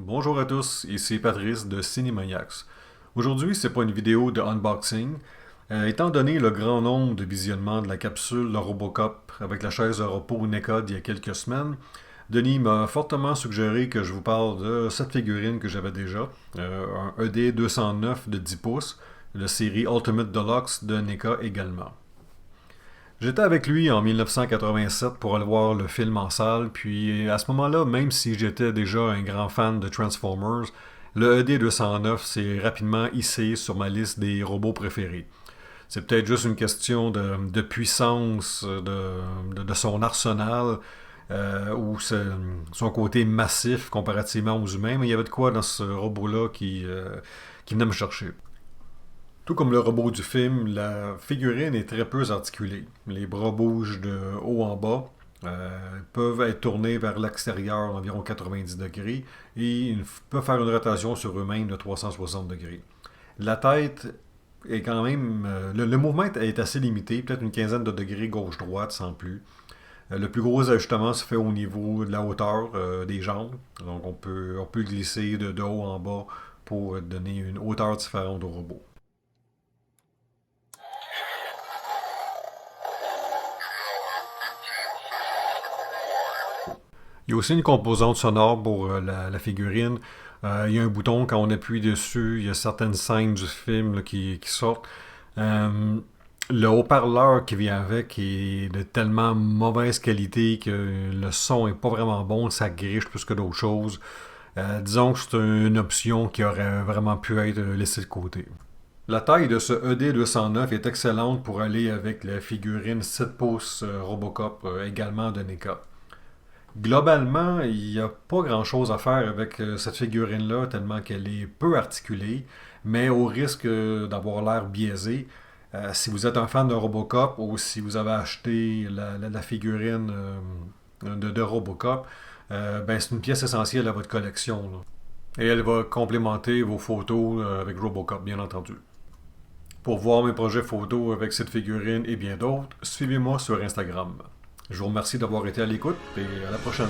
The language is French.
Bonjour à tous, ici Patrice de Cinemaniacs. Aujourd'hui, c'est pas une vidéo de unboxing. Étant donné le grand nombre de visionnements de la capsule le Robocop avec la chaise de repos NECA d'il y a quelques semaines, Denis m'a fortement suggéré que je vous parle de cette figurine que j'avais déjà, un ED 209 de 10 pouces, de série Ultimate Deluxe de NECA également. J'étais avec lui en 1987 pour aller voir le film en salle, puis à ce moment-là, même si j'étais déjà un grand fan de Transformers, le ED209 s'est rapidement hissé sur ma liste des robots préférés. C'est peut-être juste une question de puissance de son arsenal ou son côté massif comparativement aux humains, mais il y avait de quoi dans ce robot-là qui venait me chercher. Tout comme le robot du film, la figurine est très peu articulée. Les bras bougent de haut en bas, peuvent être tournés vers l'extérieur d'environ 90 degrés et ils peuvent faire une rotation sur eux-mêmes de 360 degrés. La tête est quand même... le mouvement est assez limité, peut-être une quinzaine de degrés gauche-droite sans plus. Le plus gros ajustement se fait au niveau de la hauteur des jambes. Donc on peut glisser de haut en bas pour donner une hauteur différente au robot. Il y a aussi une composante sonore pour la figurine. Il y a un bouton, quand on appuie dessus, il y a certaines scènes du film là, qui sortent. Euh, le haut-parleur qui vient avec est de tellement mauvaise qualité que le son est pas vraiment bon, ça griche plus que d'autres choses. Disons que c'est une option qui aurait vraiment pu être laissée de côté. La taille de ce ED209 est excellente pour aller avec la figurine 7 pouces Robocop, également de NECA. Globalement, il n'y a pas grand-chose à faire avec cette figurine-là, tellement qu'elle est peu articulée, mais au risque d'avoir l'air biaisé, si vous êtes un fan de Robocop ou si vous avez acheté la figurine de Robocop, ben, c'est une pièce essentielle à votre collection, là. Et elle va complémenter vos photos avec Robocop, bien entendu. Pour voir mes projets photos avec cette figurine et bien d'autres, suivez-moi sur Instagram. Je vous remercie d'avoir été à l'écoute et à la prochaine.